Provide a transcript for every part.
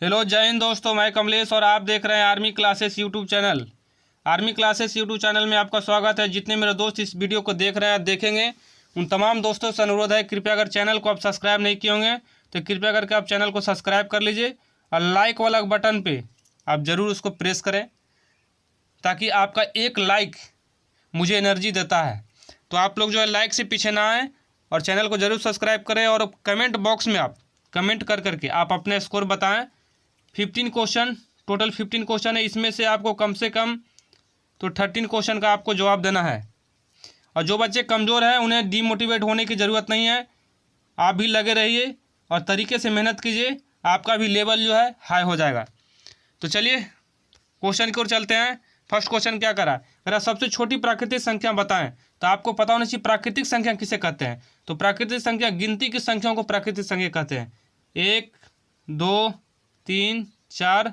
Hello जय हिंद दोस्तों, मैं कमलेश और आप देख रहे हैं army classes YouTube channel. Army classes YouTube channel में आपका स्वागत है। जितने मेरे दोस्त इस वीडियो को देख रहे हैं देखेंगे, उन तमाम दोस्तों से अनुरोध है, कृपया अगर चैनल को आप सब्सक्राइब नहीं किए होंगे तो कृपया करके आप चैनल को सब्सक्राइब कर लीजिए और लाइक वाला बटन पर आप ज़रूर उसको प्रेस करें, ताकि आपका एक लाइक मुझे एनर्जी देता है। तो आप लोग जो है लाइक से पीछे ना आएँ और चैनल को ज़रूर सब्सक्राइब करें। और कमेंट बॉक्स में आप कमेंट कर करके आप अपने स्कोर बताएं। 15 क्वेश्चन, टोटल 15 क्वेश्चन है। इसमें से आपको कम से कम तो 13 क्वेश्चन का आपको जवाब देना है। और जो बच्चे कमज़ोर हैं उन्हें डीमोटिवेट होने की ज़रूरत नहीं है, आप भी लगे रहिए और तरीके से मेहनत कीजिए, आपका भी लेवल जो है हाई हो जाएगा। तो चलिए क्वेश्चन की ओर चलते हैं। फर्स्ट क्वेश्चन क्या करा, करा सबसे छोटी प्राकृतिक संख्या बताएं। तो आपको पता होना चाहिए प्राकृतिक संख्या किसे कहते हैं। तो प्राकृतिक संख्या, गिनती की संख्याओं को प्राकृतिक संख्या कहते हैं। 1 2 3 4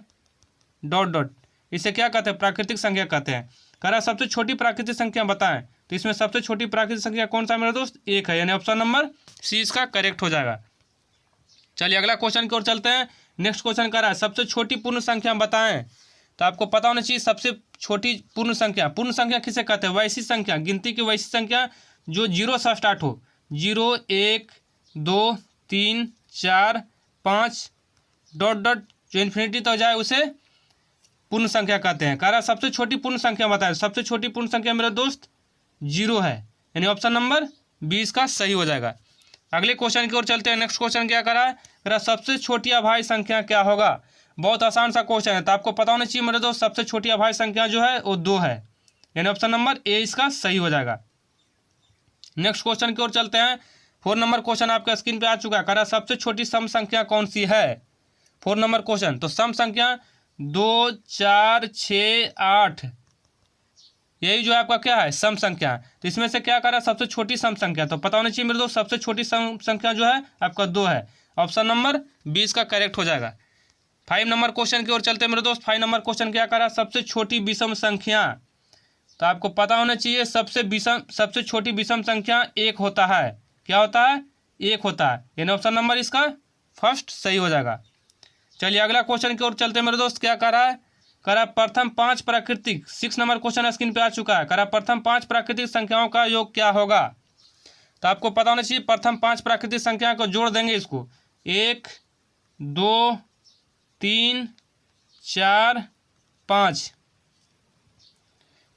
डॉट डॉट, इसे क्या कहते हैं, प्राकृतिक संख्या कहते हैं। कह रहा सबसे छोटी प्राकृतिक संख्या बताएं। तो इसमें सबसे छोटी प्राकृतिक संख्या कौन सा है मेरे दोस्त, 1 है, यानी ऑप्शन नंबर सी इसका करेक्ट हो जाएगा। चलिए अगला क्वेश्चन की ओर चलते हैं। नेक्स्ट क्वेश्चन कह रहा है सबसे छोटी पूर्ण संख्या बताएं। तो आपको पता होना चाहिए सबसे छोटी पूर्ण संख्या किसे कहते हैं, वैसी संख्या, गिनती की वैसी संख्या जो 0 से स्टार्ट हो। 0 1 2 3 4 5 डॉट डॉट जो इन्फिनिटी तक जाए उसे पूर्ण संख्या कहते हैं। कह रहा सबसे छोटी पूर्ण संख्या बताएं। सबसे छोटी पूर्ण संख्या मेरे दोस्त 0 है, यानी ऑप्शन नंबर 20 का सही हो जाएगा। अगले क्वेश्चन की ओर चलते हैं। नेक्स्ट क्वेश्चन क्या करा है, कह रहा सबसे छोटी अभाज्य संख्या क्या होगा। बहुत आसान सा क्वेश्चन है, तो आपको पता होना चाहिए मेरे दोस्त सबसे छोटी अभाज्य संख्या जो है वो 2 है, यानी ऑप्शन नंबर ए इसका सही हो जाएगा। नेक्स्ट क्वेश्चन की ओर चलते हैं। 4 नंबर क्वेश्चन आपका स्क्रीन पे आ चुका है। कह रहा सबसे छोटी सम संख्या कौन सी है। 4 नंबर क्वेश्चन, तो सम संख्या 2 4 6 8, यही जो आपका क्या है सम संख्या। तो इसमें से क्या करा सबसे छोटी सम संख्या, तो पता होना चाहिए मेरे दोस्त सबसे छोटी सम संख्या जो है आपका 2 है, ऑप्शन नंबर 20 का करेक्ट हो जाएगा। 5 नंबर क्वेश्चन की ओर चलते हैं मेरे दोस्त। 5 नंबर क्वेश्चन क्या करा सबसे छोटी विषम संख्या। तो आपको पता होना चाहिए सबसे छोटी विषम संख्या 1 होता है। क्या होता है, 1 होता है, यानी ऑप्शन नंबर इसका फर्स्ट सही हो जाएगा। चलिए अगला क्वेश्चन की ओर चलते हैं मेरे दोस्त। क्या कर रहा है, कह रहा प्रथम 5 प्राकृतिक, 6 नंबर क्वेश्चन स्क्रीन पे आ चुका है। कह रहा प्रथम 5 प्राकृतिक संख्याओं का योग क्या होगा। तो आपको पता होना चाहिए प्रथम 5 प्राकृतिक संख्या को जोड़ देंगे इसको, 1 2 3 4 5,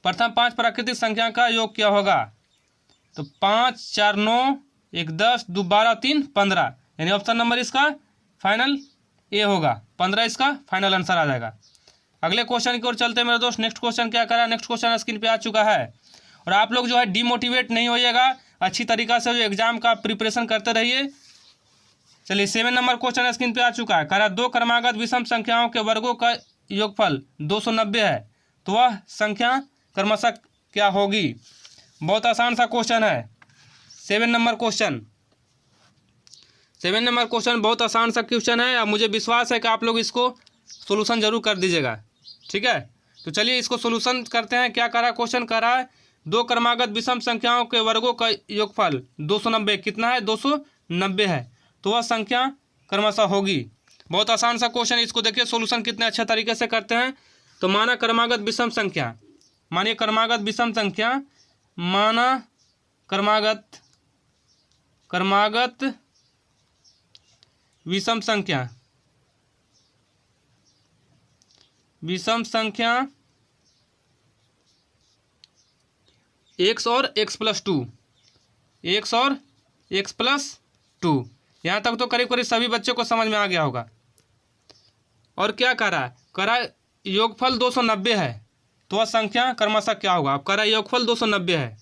प्रथम 5 प्राकृतिक संख्या का योग क्या होगा। तो 5 4 9 1 10 2 12 3 15, यानी ऑप्शन नंबर इसका फाइनल ए होगा, 15 इसका फाइनल आंसर आ जाएगा। अगले क्वेश्चन की ओर चलते हैं मेरे दोस्त। नेक्स्ट क्वेश्चन क्या करा, नेक्स्ट क्वेश्चन स्क्रीन पे आ चुका है। और आप लोग जो है डीमोटिवेट नहीं होइएगा, अच्छी तरीक़ा से जो एग्जाम का प्रिपरेशन करते रहिए। चलिए 7 नंबर क्वेश्चन स्क्रीन पे आ चुका है। कह रहा 2 क्रमागत विषम संख्याओं के वर्गों का योगफल 290 है, तो वह संख्या क्रमशः क्या होगी। बहुत आसान सा क्वेश्चन है। 7 नंबर क्वेश्चन बहुत आसान सा क्वेश्चन है। अब मुझे विश्वास है कि आप लोग इसको सोल्यूशन जरूर कर दीजिएगा, ठीक है। तो चलिए इसको सोल्यूशन करते हैं। क्या करा क्वेश्चन, करा है 2 क्रमागत विषम संख्याओं के वर्गों का योगफल 290 कितना है, 290 है, तो वह संख्या क्रमशः होगी। बहुत आसान सा क्वेश्चन, इसको देखिए सोल्यूशन कितने अच्छे तरीके से करते हैं। तो माना क्रमागत विषम संख्या, मानिए क्रमागत विषम संख्या, माना क्रमागत विषम संख्या x और x प्लस 2, x और x प्लस 2, यहाँ तक तो करीब करीब सभी बच्चों को समझ में आ गया होगा। और क्या करा योगफल 290 है, तो वह संख्या क्रमशः क्या होगा। अब करा योगफल 290 है,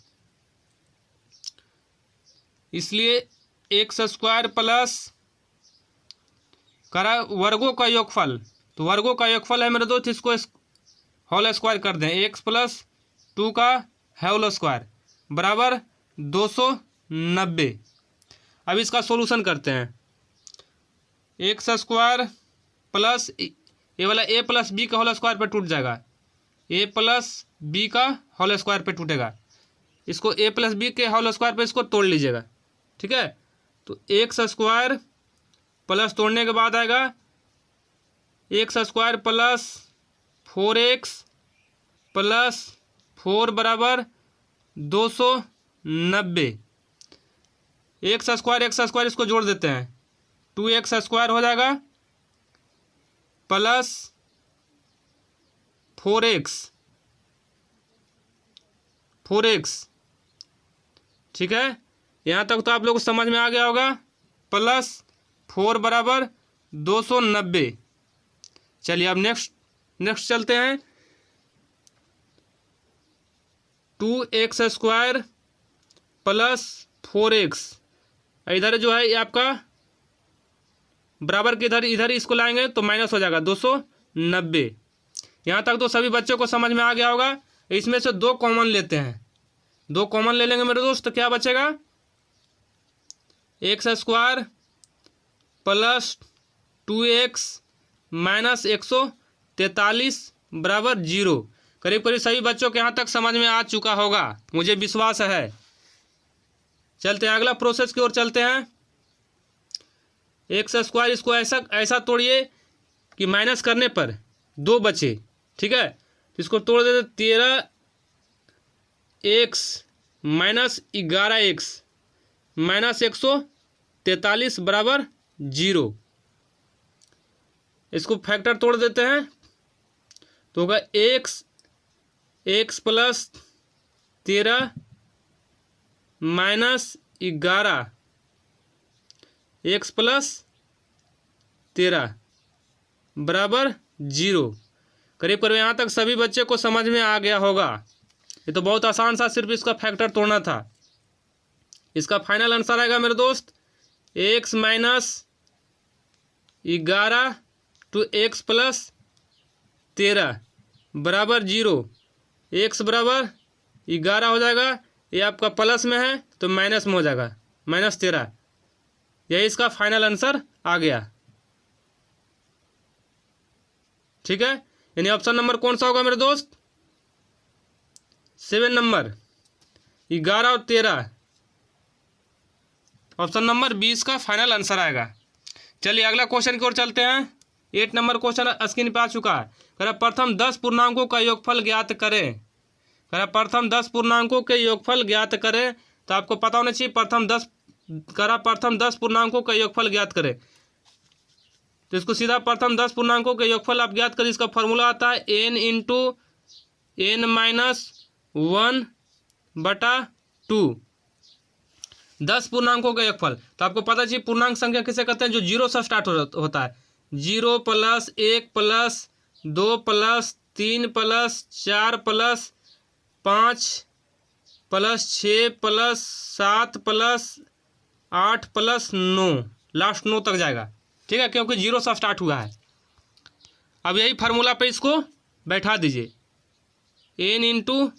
इसलिए एक्स स्क्वायर प्लस करा वर्गों का योगफल, तो वर्गों का योगफल है मेरे दोस्त, इसको होल स्क्वायर कर दें, एक्स प्लस 2 का होल स्क्वायर बराबर 290। अब इसका सॉल्यूशन करते हैं। एक्स स्क्वायर प्लस ये वाला ए प्लस बी का होल स्क्वायर पे टूट जाएगा, ए प्लस बी का होल स्क्वायर पे टूटेगा। इसको ए प्लस बी के होल स्क्वायर पे इसको तोड़ लीजिएगा, ठीक है। तो एक्स स्क्वायर प्लस तोड़ने के बाद आएगा x square plus 4x plus 4 बराबर 290। एक्स स्क्वायर इसको जोड़ देते हैं, 2x स्क्वायर हो जाएगा प्लस 4x ठीक है। यहाँ तक तो आप लोग को समझ में आ गया होगा। प्लस 4 बराबर 290। चलिए अब नेक्स्ट चलते हैं। 2x स्क्वायर प्लस 4x, इधर जो है ये आपका बराबर के इधर इसको लाएंगे तो माइनस हो जाएगा 290। यहाँ तक तो सभी बच्चों को समझ में आ गया होगा। इसमें से 2 कॉमन लेते हैं, 2 कॉमन ले लेंगे मेरे दोस्त, तो क्या बचेगा, x square plus 2x minus 143 बराबर 0। करीब करीब सभी बच्चों के यहाँ तक समझ में आ चुका होगा, मुझे विश्वास है। चलते हैं अगला प्रोसेस की ओर चलते हैं। एक्स स्क्वायर इसको ऐसा तोड़िए कि माइनस करने पर 2 बचे, ठीक है। तो इसको तोड़ देते 13x माइनस 11x माइनस 143 बराबर 0। इसको फैक्टर तोड़ देते हैं तो होगा x plus 13 minus 11 x plus 13 बराबर 0। करीब करीब यहाँ तक सभी बच्चे को समझ में आ गया होगा। ये तो बहुत आसान सा, सिर्फ इसका फैक्टर तोड़ना था। इसका फाइनल आंसर आएगा मेरे दोस्त x minus 11 two x plus 13 बराबर 0। x बराबर 11 हो जाएगा, ये आपका प्लस में है तो माइनस में हो जाएगा, माइनस 13। यही इसका फाइनल आंसर आ गया, ठीक है। यानी ऑप्शन नंबर कौन सा होगा मेरे दोस्त, 7 नंबर, 11 और 13, ऑप्शन नंबर 20 का फाइनल आंसर आएगा। चलिए अगला क्वेश्चन की ओर चलते हैं। 8 नंबर क्वेश्चन स्क्रीन पर आ चुका है। कह रहा प्रथम 10 पूर्णांकों का योगफल ज्ञात करें। कह रहा प्रथम 10 पूर्णांकों के योगफल ज्ञात करें। तो आपको पता होना चाहिए प्रथम 10 पूर्णांकों का योगफल ज्ञात करें। तो इसको सीधा प्रथम 10 पूर्णांकों के योगफल आप ज्ञात करें। इसका फॉर्मूला आता है n इंटू n माइनस 1/2। 10 पूर्णांकों का योगफल, तो आपको पता चाहिए पूर्णांक संख्या किसे कहते हैं, जो 0 से स्टार्ट होता है। 0 plus 1 plus 2 plus 3 plus 4 plus 5 plus 6 plus 7 plus 8 plus 9, last 9 तक जाएगा, ठीक है, क्योंकि 0 से स्टार्ट हुआ है। अब यही फार्मूला पे इसको बैठा दीजिए, n इंटू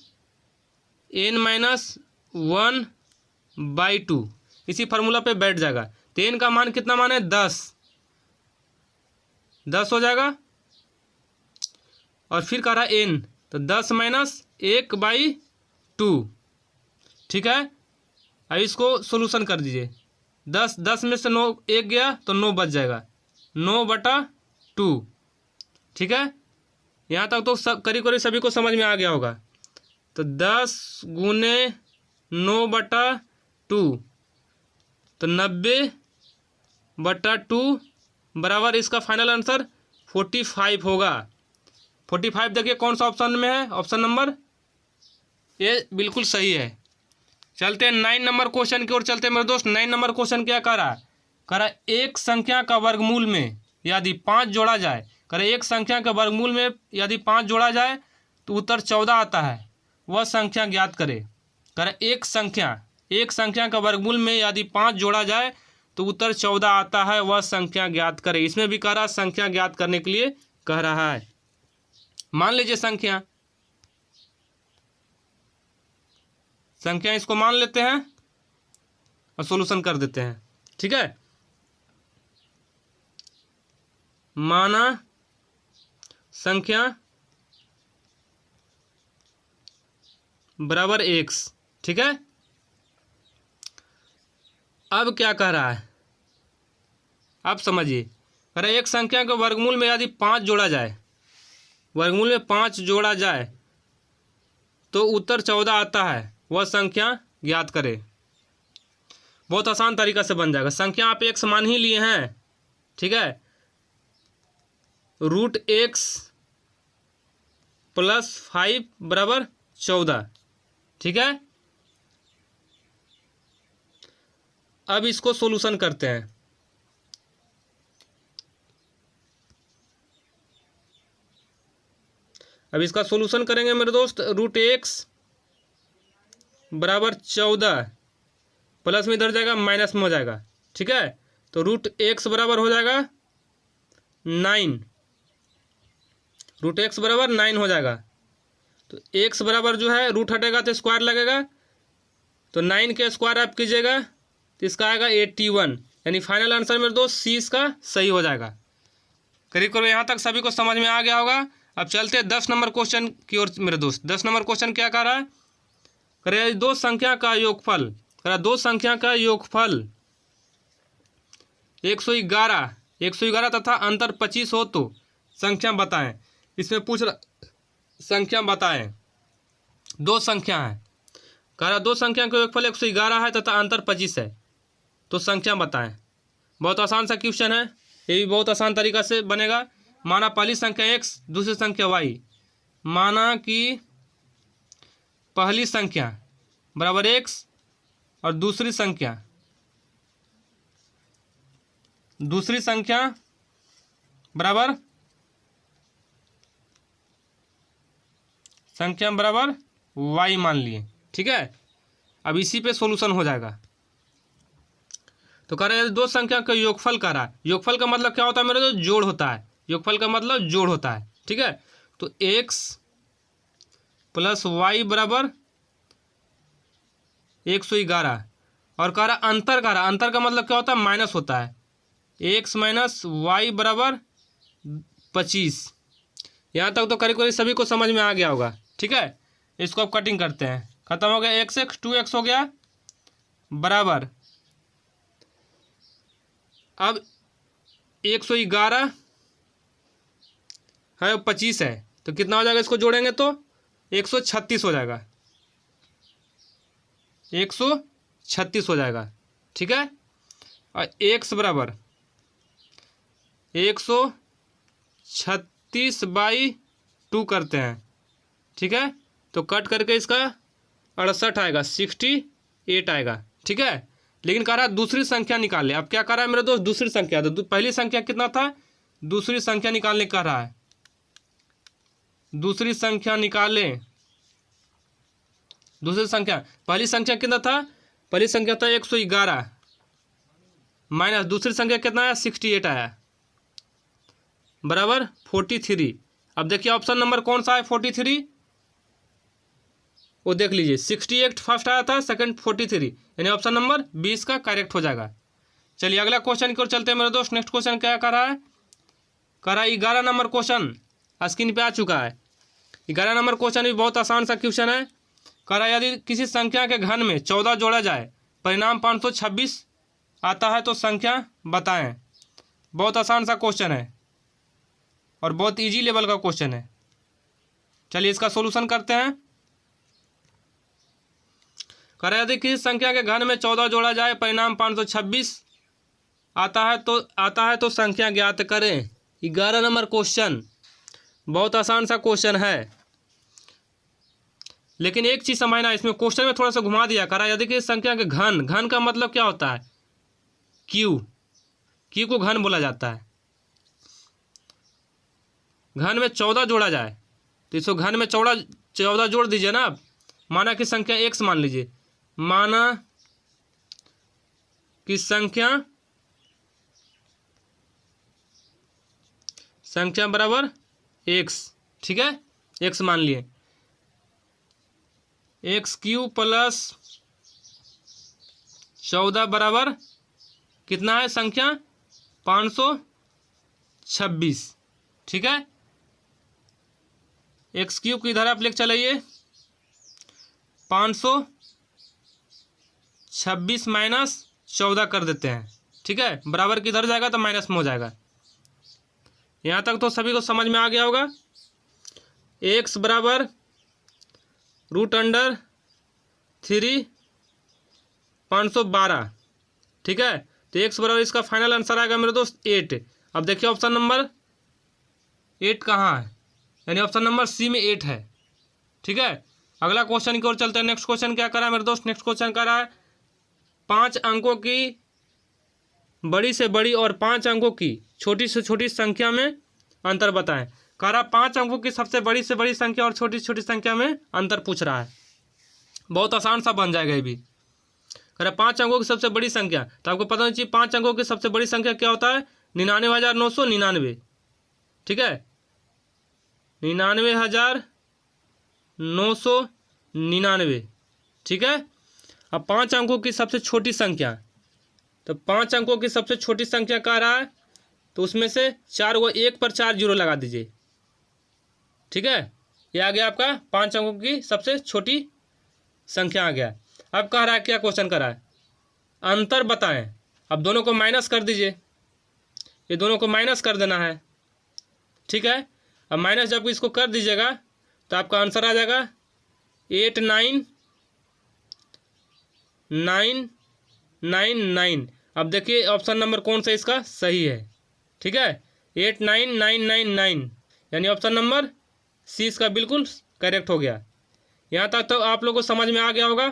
n माइनस 1/2, इसी फार्मूला पे बैठ जाएगा। तो n का मान कितना मान है, 10 हो जाएगा। और फिर कह रहा है n, तो 10 माइनस 1/2, ठीक है। अब इसको सोल्यूशन कर दीजिए। 10 में से 9 1 गया तो 9 बच जाएगा, 9/2, ठीक है। यहाँ तक तो करीब करीब सभी को समझ में आ गया होगा। तो 10 गुने 9/2 तो 90/2 बराबर इसका फाइनल आंसर 45 होगा। 45 देखिए कौन सा ऑप्शन में है, ऑप्शन नंबर ये बिल्कुल सही है। चलते हैं 9 नंबर क्वेश्चन की ओर चलते हैं मेरे दोस्त। 9 नंबर क्वेश्चन क्या कह रहा है, कह रहा एक संख्या का वर्गमूल में यदि 5 जोड़ा जाए, कह रहा एक संख्या के वर्गमूल में यदि 5 जोड़ा जाए तो उत्तर 14 आता है, वह संख्या ज्ञात करे। कह रहा एक संख्या का वर्गमूल में यदि 5 जोड़ा जाए तो उत्तर 14 आता है, वह संख्या ज्ञात करे। इसमें भी कह रहा संख्या ज्ञात करने के लिए कह रहा है। मान लीजिए संख्या इसको मान लेते हैं और सॉल्यूशन कर देते हैं, ठीक है। माना संख्या बराबर x, ठीक है। अब क्या कह रहा है, अब समझिए, कह रहे एक संख्या के वर्गमूल में यदि 5 जोड़ा जाए, वर्गमूल में 5 जोड़ा जाए तो उत्तर 14 आता है, वह संख्या ज्ञात करें। बहुत आसान तरीका से बन जाएगा। संख्या आप x मान ही लिए हैं, ठीक है। √x + 5 = 14, ठीक है। अब इसको सोल्यूशन करते हैं। अब इसका सोल्यूशन करेंगे मेरे दोस्त। √x = 14 प्लस में इधर जाएगा माइनस में हो जाएगा, ठीक है। तो √x बराबर हो जाएगा 9, √x बराबर 9 हो जाएगा। तो x बराबर जो है रूट हटेगा तो स्क्वायर लगेगा, तो 9 के स्क्वायर आप कीजिएगा तो इसका आएगा 81, यानी फाइनल आंसर मेरे दोस्त सी इसका सही हो जाएगा। करीब करीब यहाँ तक सभी को समझ में आ गया होगा। अब चलते हैं 10 नंबर क्वेश्चन की ओर मेरे दोस्त। 10 नंबर क्वेश्चन क्या कह रहा है? करे दो संख्या का योगफल, करा दो संख्या का योगफल 111 तथा अंतर 25 हो तो संख्या बताएं। इसमें पूछ रहा संख्या बताएं। दो संख्या है, कह रहा दो संख्या का योगफल 111 है तथा अंतर 25 है, तो संख्या बताएं। बहुत आसान सा क्वेश्चन है, ये भी बहुत आसान तरीका से बनेगा। माना पहली संख्या x, दूसरी संख्या y। माना कि पहली संख्या बराबर x और दूसरी संख्या बराबर y मान लिए, ठीक है। अब इसी पे सॉल्यूशन हो जाएगा। तो कह रहे हैं दो संख्या का योगफल कह रहा है। योगफल का मतलब क्या होता है मेरे दोस्त? जोड़ होता है। योगफल का मतलब जोड़ होता है, ठीक है। तो x + y = 111 और कह रहा अंतर, कह रहा अंतर का मतलब क्या होता है? माइनस होता है। x - y = 25। यहाँ तक तो करीब करीब सभी को समझ में आ गया होगा, ठीक है। इसको अब कटिंग करते हैं। खत्म हो गया x 2x हो गया बराबर, अब 111 है और 25 है, तो कितना हो जाएगा? इसको जोड़ेंगे तो 136 हो जाएगा, 136 हो जाएगा, ठीक है। और x बराबर 136/2 करते हैं, ठीक है। तो कट करके इसका 68 आएगा, 68 आएगा, ठीक है। लेकिन कह रहा है दूसरी संख्या निकाले। अब क्या कर रहा है मेरे दोस्त? दूसरी संख्या, तो पहली संख्या कितना था? दूसरी संख्या निकालने कह रहा है। दूसरी संख्या निकाले। दूसरी संख्या, पहली संख्या कितना था? पहली संख्या था 111 माइनस दूसरी संख्या कितना आया? 68 आया बराबर 43। अब देखिए ऑप्शन नंबर कौन सा है? 43, वो देख लीजिए। 68 फर्स्ट आया था, सेकंड 43, यानी ऑप्शन नंबर 20 का करेक्ट हो जाएगा। चलिए अगला क्वेश्चन की ओर चलते हैं मेरे दोस्त। नेक्स्ट क्वेश्चन क्या कर रहा है? कर रहा है 11 नंबर क्वेश्चन स्क्रीन पे आ चुका है। 11 नंबर क्वेश्चन भी बहुत आसान सा क्वेश्चन है। कर रहा है यदि किसी संख्या के घन में 14 जोड़ा जाए, परिणाम 526 आता है तो संख्या बताएं। बहुत आसान सा क्वेश्चन है और बहुत इजी लेवल का क्वेश्चन है। चलिए इसका सोल्यूशन करते हैं। कह रहे यदि किसी संख्या के घन में 14 जोड़ा जाए, परिणाम 526 आता है तो संख्या ज्ञात करें। 11 नंबर क्वेश्चन बहुत आसान सा क्वेश्चन है, लेकिन एक चीज़ समझना, इसमें क्वेश्चन में थोड़ा सा घुमा दिया। कह रहा है यदि किसी संख्या के घन का मतलब क्या होता है? क्यू को घन बोला जाता है। घन में 14 जोड़ा जाए तो इसको घन में 14 जोड़ दीजिए ना आप। माना कि संख्या x मान लीजिए, माना कि संख्या बराबर x, ठीक है। x मान लिए, x³ + 14 बराबर कितना है? संख्या 526, ठीक है। x³ की इधर आप लेके चलाइए, 526 - 14 कर देते हैं, ठीक है। बराबर किधर जाएगा तो माइनस में हो जाएगा। यहाँ तक तो सभी को समझ में आ गया होगा। x बराबर √3 512, ठीक है। तो x बराबर इसका फाइनल आंसर आएगा मेरे दोस्त 8। अब देखिए ऑप्शन नंबर 8 कहाँ है, यानी ऑप्शन नंबर सी में 8 है, ठीक है। अगला क्वेश्चन की ओर चलते हैं। नेक्स्ट क्वेश्चन क्या करा है मेरे दोस्त, नेक्स्ट क्वेश्चन कह रहा है 5 अंकों की बड़ी से बड़ी और 5 अंकों की छोटी से छोटी संख्या में अंतर बताएं। कह रहा 5 अंकों की सबसे बड़ी से बड़ी संख्या और छोटी से छोटी संख्या में अंतर पूछ रहा है। बहुत आसान सा बन जाएगा ये भी। कह रहा 5 अंकों की सबसे बड़ी संख्या, तो आपको पता नहीं चाहिए 5 अंकों की सबसे बड़ी संख्या क्या होता है, 99,999, ठीक है, 99,999, ठीक है। अब 5 अंकों की सबसे छोटी संख्या, तो 5 अंकों की सबसे छोटी संख्या कह रहा है, तो उसमें से 4 को 1 पर 4 जीरो लगा दीजिए, ठीक है। ये आ गया आपका 5 अंकों की सबसे छोटी संख्या आ गया। अब कह रहा है क्या क्वेश्चन कर रहा है, अंतर बताएं। अब दोनों को माइनस कर दीजिए, ये दोनों को माइनस कर देना है, ठीक है। अब माइनस जब इसको कर दीजिएगा तो आपका आंसर आ जाएगा 89,999। अब देखिए ऑप्शन नंबर कौन सा इसका सही है, ठीक है, 89,999, यानी ऑप्शन नंबर सी इसका बिल्कुल करेक्ट हो गया। यहाँ तक तो आप लोगों को समझ में आ गया होगा।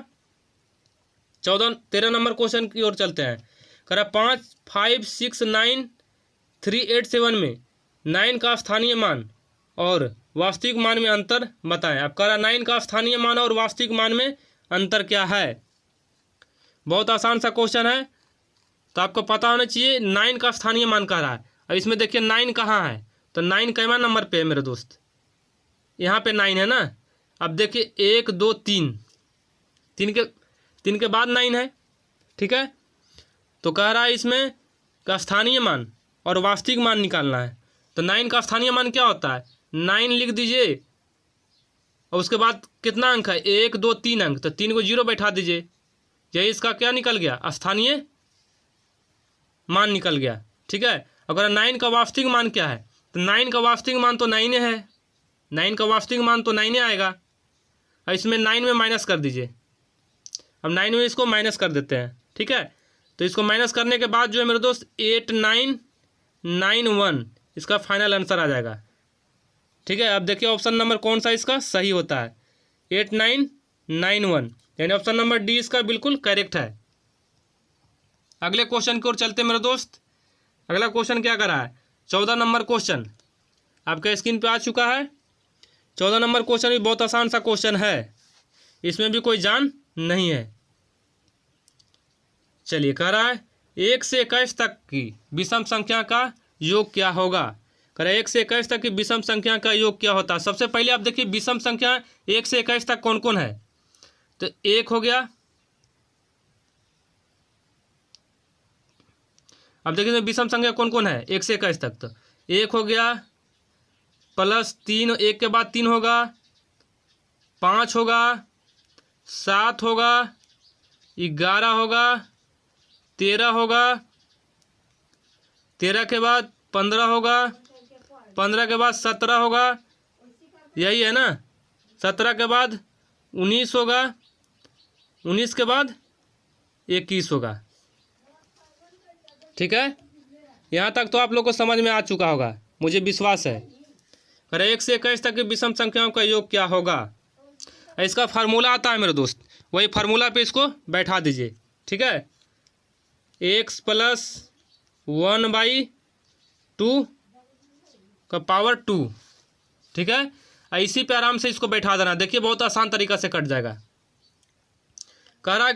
13 नंबर क्वेश्चन की ओर चलते हैं। कह रहा 5, 5, 6, 9, 3, 8, 7 में 9 का स्थानीय मान और वास्तविक मान में अंतर बताएं। अब कह रहा 9 का स्थानीय मान और वास्तविक मान में अंतर क्या है। बहुत आसान सा क्वेश्चन है, तो आपको पता होना चाहिए 9 का स्थानीय मान कह रहा है। अब इसमें देखिए 9 कहाँ है, तो 9 कैवा नंबर पे है मेरे दोस्त, यहाँ पे 9 है ना। अब देखिए 1 2 3, 3 के बाद 9 है, ठीक है। तो कह रहा है इसमें का स्थानीय मान और वास्तविक मान निकालना है। तो 9 का स्थानीय मान क्या होता है, 9 लिख दीजिए और उसके बाद कितना अंक है, 1 2 3 अंक, तो 3 को 0 बैठा दीजिए, यही इसका क्या निकल गया, स्थानीय मान निकल गया, ठीक है। अगर 9 का वास्तविक मान क्या है, तो 9 का वास्तविक मान तो 9 है, 9 का वास्तविक मान तो 9 आएगा। और इसमें 9 में माइनस कर दीजिए। अब 9 में इसको माइनस कर देते हैं, ठीक है। तो इसको माइनस करने के बाद जो है मेरे दोस्त 8991 इसका फाइनल आंसर आ जाएगा, ठीक है। अब देखिए ऑप्शन नंबर कौन सा इसका सही होता है, 8991, यानी ऑप्शन नंबर डी इसका बिल्कुल करेक्ट है। अगले क्वेश्चन की ओर चलते हैं मेरे दोस्त। अगला क्वेश्चन क्या कर रहा है, 14 नंबर क्वेश्चन आपके स्क्रीन पे आ चुका है। 14 नंबर क्वेश्चन भी बहुत आसान सा क्वेश्चन है, इसमें भी कोई जान नहीं है। चलिए कह रहा है 1 से 21 तक की विषम संख्या का योग क्या होगा। कह रहा है 1 से 21 तक की विषम संख्या का योग क्या होता है। सबसे पहले आप देखिए विषम संख्या 1 से 21 तक कौन कौन है, तो 1 हो गया। अब देखिए विषम संख्या कौन कौन है 1 से 21 तक, तो 1 हो गया, +3, 1 के बाद 3 होगा, 5 होगा, 7 होगा, 11 होगा, 13 होगा, 13 के बाद 15 होगा, 15 के बाद 17 होगा, यही है ना। 17 के बाद 19 होगा, 19 के बाद 21 होगा, ठीक है। यहाँ तक तो आप लोग को समझ में आ चुका होगा, मुझे विश्वास है। अरे 1 से 21 तक की विषम संख्याओं का योग क्या होगा, इसका फार्मूला आता है मेरे दोस्त, वही फार्मूला पे इसको बैठा दीजिए, ठीक है। x + 1/2 का पावर 2, ठीक है। इसी पे आराम से इसको बैठा देना, देखिए बहुत आसान तरीका से कट जाएगा। कह रहा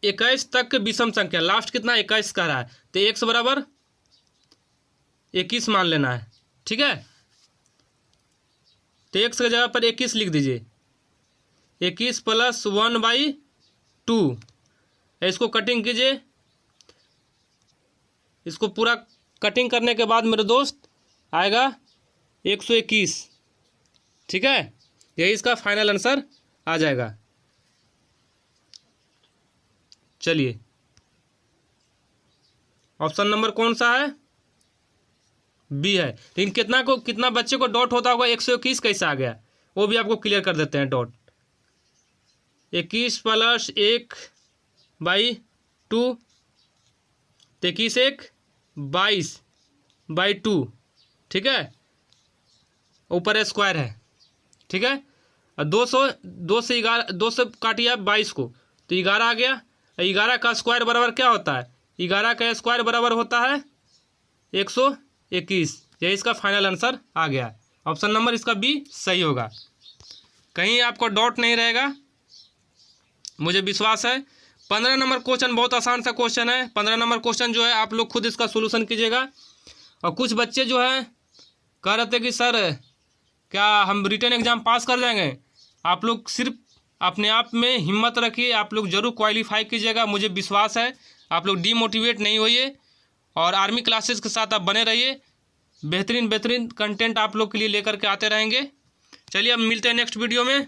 21 तक विषम संख्या, लास्ट कितना 21 कह रहा है, तो x बराबर 21 मान लेना है, ठीक है। तो x की जगह पर 21 लिख दीजिए, 21 + 1/2, इसको कटिंग कीजिए। इसको पूरा कटिंग करने के बाद मेरे दोस्त आएगा 121, ठीक है। यही इसका फाइनल आंसर आ जाएगा। चलिए ऑप्शन नंबर कौन सा है, बी है। लेकिन कितना बच्चे को डॉट होता होगा 121 कैसे आ गया, वो भी आपको क्लियर कर देते हैं। डॉट 21 + 1/2, 21 1 22/2, ठीक है, ऊपर स्क्वायर है, ठीक है। और 2 से 11, 2 से काटिए आप 22 को तो 11 आ गया। 11 का स्क्वायर बराबर क्या होता है, 11 का स्क्वायर बराबर होता है 121। यही इसका फाइनल आंसर आ गया। ऑप्शन नंबर इसका बी सही होगा, कहीं आपको डाउट नहीं रहेगा, मुझे विश्वास है। 15 नंबर क्वेश्चन बहुत आसान सा क्वेश्चन है। 15 नंबर क्वेश्चन जो है आप लोग खुद इसका सोल्यूशन कीजिएगा। और कुछ बच्चे जो है कह रहे थे कि सर क्या हम रिटन एग्ज़ाम पास कर जाएंगे। आप लोग सिर्फ अपने आप में हिम्मत रखिए, आप लोग ज़रूर क्वालिफाई कीजिएगा, मुझे विश्वास है। आप लोग डीमोटिवेट नहीं होइए और आर्मी क्लासेस के साथ आप बने रहिए। बेहतरीन कंटेंट आप लोग के लिए लेकर के आते रहेंगे। चलिए अब मिलते हैं नेक्स्ट वीडियो में,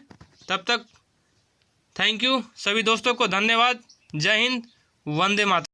तब तक थैंक यू। सभी दोस्तों को धन्यवाद। जय हिंद, वंदे मातरम।